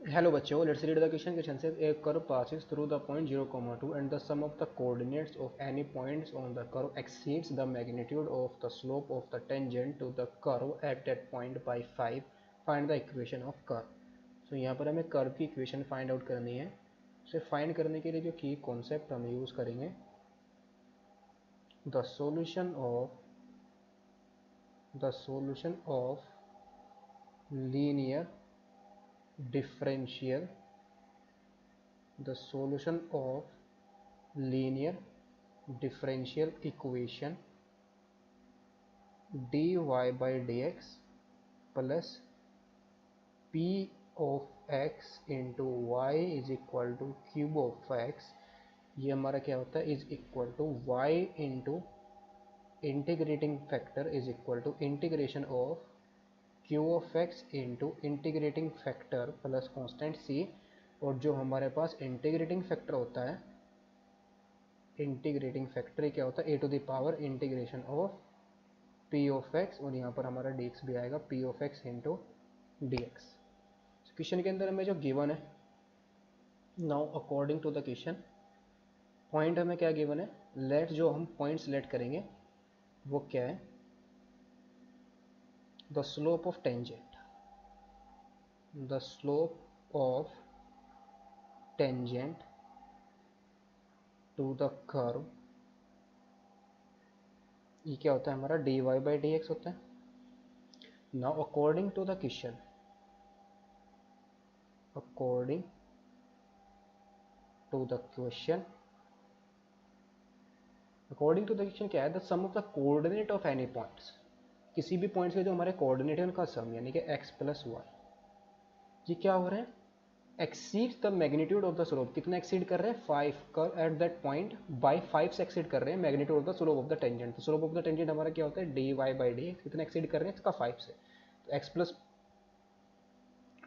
Hello बच्चों, let's read the question says a curve passes through the point 0, 2 and the sum of the coordinates of any points on the curve exceeds the magnitude of the slope of the tangent to the curve at that point by 5. Find the equation of curve. So यहाँ पर हमें curve की equation find out करनी है. उसे find करने के लिए जो की कॉन्सेप्ट हम यूज़ करेंगे, the solution of linear differential the solution of linear differential equation dy by dx plus p of x into y is equal to cube of x. ये हमारा क्या होता है, is equal to y into integrating factor is equal to integration of q of x into integrating factor plus constant c. और जो हमारे पास integrating factor होता है, इंटीग्रेटिंग फैक्टर क्या होता है, A to the power integration of P of X, और यहाँ पर हमारा डी एक्स भी आएगा, P of X into D X. Question के अंदर हमें जो गिवन है, now according to the question point हमें क्या गिवन है, लेट जो हम पॉइंट सेलेक्ट करेंगे वो क्या है, the slope of tangent, the slope of tangent to the curve, ये क्या होता है हमारा dy बाई डी एक्स होता है. Now according to the question, according to the question according to the question क्या है, the sum of the coordinate of any points, किसी भी पॉइंट्स के जो हमारे कोऑर्डिनेट है उनका सम, यानी कि x प्लस वाई, ये क्या हो रहा है, exceed the magnitude of the slope, कितना एक्सीड कर रहे हैं 5 कर एट दैट पॉइंट बाय 5 से एक्सीड कर रहे हैं magnitude of the slope of the tangent. तो स्लोप ऑफ द टेंजेंट हमारा क्या होता है dy बाई डी एक्स, कितना एक्सीड कर रहे हैं इसका 5 से, तो x प्लस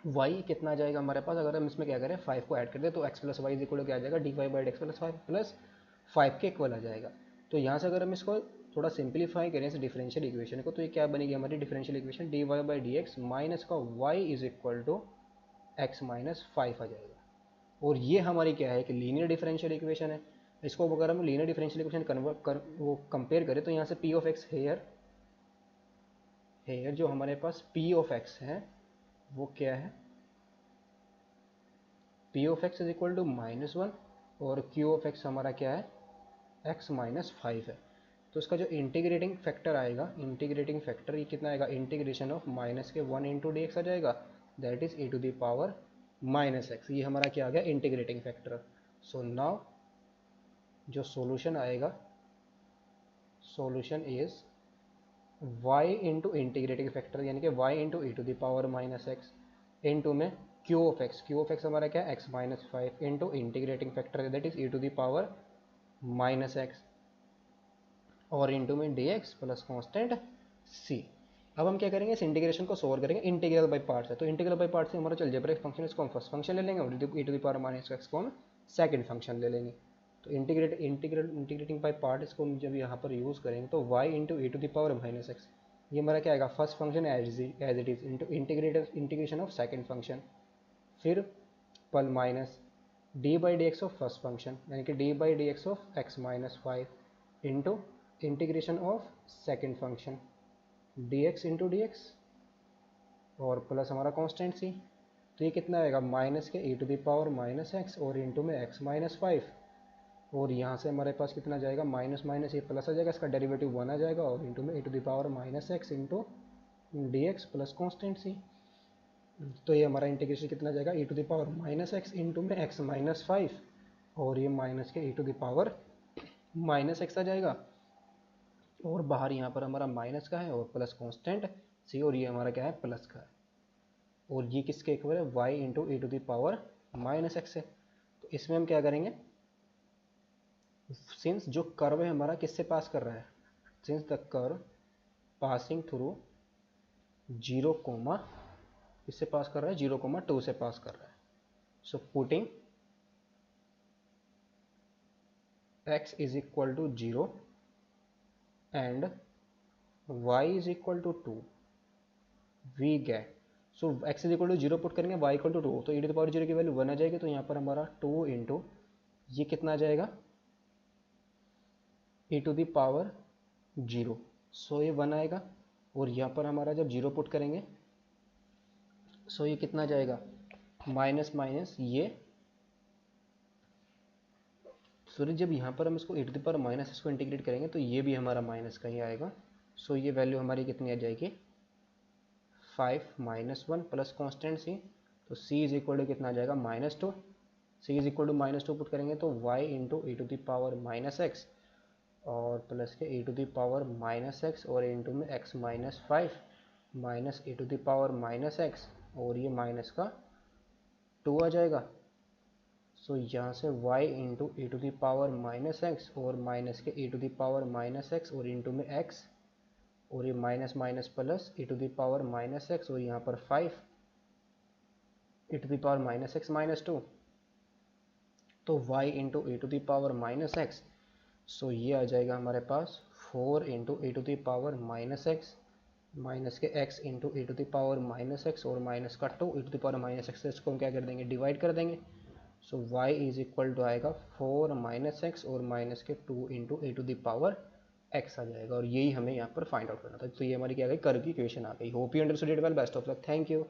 वाई कितना आ जाएगा हमारे पास, अगर हम इसमें क्या करें 5 को ऐड कर दे तो x प्लस वाई इक्वल क्या आ जाएगा, D Y by D X plus 5 plus 5 के इक्वल आ जाएगा. तो यहाँ से अगर हम इसको थोड़ा सिंप्लीफाई करें इस डिफरेंशियल इक्वेशन को, तो ये क्या बनेगी हमारी differential equation, D Y by D X minus का Y is equal to X minus 5 आ जाएगा. और ये हमारी क्या है कि लीनियर डिफरेंशियल इक्वेशन है. इसको अगर हम लीनियर डिफरेंशियल इक्वेशन कन्वर्ट कर वो कंपेयर करें, तो यहाँ से पी ऑफ एक्स हेयर जो हमारे पास पी ऑफ एक्स है वो क्या है, P of X is equal to -1 और क्यू ऑफ एक्स हमारा क्या है x माइनस 5 है. तो इसका जो इंटीग्रेटिंग फैक्टर आएगा, इंटीग्रेटिंग फैक्टर ये कितना आएगा, इंटीग्रेशन ऑफ माइनस के 1 इंटू डी एक्स आ जाएगा, that is e to the power minus X. ये हमारा क्या आ गया इंटीग्रेटिंग फैक्टर. सो नाउ जो सॉल्यूशन आएगा, solution is y into integrating factor यानी कि y into e to the power minus X into में क्यू ऑफ एक्स हमारा क्या है x minus 5 into integrating factor that is e to the power minus X और into में D X plus constant सी. अब हम क्या करेंगे, इस इंटीग्रेशन को सोल्व करेंगे, इंटीग्रल बाई पार्ट है. तो इंटीग्रल बाई पार्ट से हमारा चल अलजेब्रिक फंक्शन, इसको हम फर्स्ट फंक्शन ले लेंगे और e to the power minus X को हम सेकंड फंक्शन ले लेंगे. तो इंटीग्रेटिंग बाई पार्ट इसको हम जब यहाँ पर यूज़ करेंगे तो y into e to the power minus X, ये हमारा क्या आएगा first function as it is into integration of second function, फिर पल minus D by D X of first function यानी कि D by D X of X minus 5 into integration of second function D X into D X और plus हमारा constant C. तो ये कितना आएगा माइनस के e to the power minus X और इंटू में x माइनस 5, और यहाँ से हमारे पास कितना जाएगा माइनस माइनस ये प्लस आ जाएगा, इसका डेरिवेटिव 1 आ जाएगा और इंटू में e to the power minus X into D X plus constant C. तो ये हमारा इंटीग्रेशन कितना जाएगा e to the power minus X into में x माइनस 5 और ये माइनस के e to the power minus X आ जाएगा, और बाहर यहाँ पर हमारा माइनस का है और प्लस कांस्टेंट सी, और ये हमारा क्या है प्लस का है, और ये किसके इक्वल है y into E to the power minus X है. तो इसमें हम क्या करेंगे, सिंस जो कर्व है हमारा किससे पास कर रहा है, since the curve passing through 0 comma किससे पास कर रहा है 0,2 से पास कर रहा है. So putting x is equal to 0 and y is equal to 2 we get, so x is equal to 0 put करेंगे, y इक्वल टू 2, तो e टू द पावर 0 की वैल्यू 1 आ जाएगी, तो यहाँ पर हमारा 2 इंटू ये कितना आ जाएगा e टू द पावर 0, सो ये 1 आएगा, और यहाँ पर हमारा जब 0 पुट करेंगे सो ये कितना जाएगा माइनस माइनस ये, सॉरी जब यहाँ पर हम इसको e to the power minus इसको इंटीग्रेट करेंगे तो ये भी हमारा माइनस का ही आएगा, सो ये वैल्यू हमारी कितनी आ जाएगी 5 माइनस 1 प्लस कॉन्स्टेंट c, तो c इज इक्वल टू कितना आ जाएगा -2, c is equal to -2 put करेंगे तो y into E to the power minus X और प्लस के e to the power minus X और इंटू में x minus 5 minus e to the power minus X और ये माइनस का 2 आ जाएगा, सो यहाँ से y into E to the power minus X और माइनस के e to the power minus X और इंटू में x और ये minus minus plus e to the power minus X और यहाँ पर 5 e to the power minus X minus 2, तो y into E to the power minus X, so ये आ जाएगा हमारे पास 4 into E to the power minus X minus के x into E to the power minus X और minus का 2 E to the power minus X, इसको हम क्या कर देंगे डिवाइड कर देंगे, so y is equal to आएगा 4 माइनस एक्स और माइनस के 2 into E to the power x आ जाएगा, और यही हमें यहाँ पर फाइंड आउट करना था, तो ये हमारी क्या गई कर्व की इक्वेशन आ गई। Hope you understood it well, best of luck, thank you.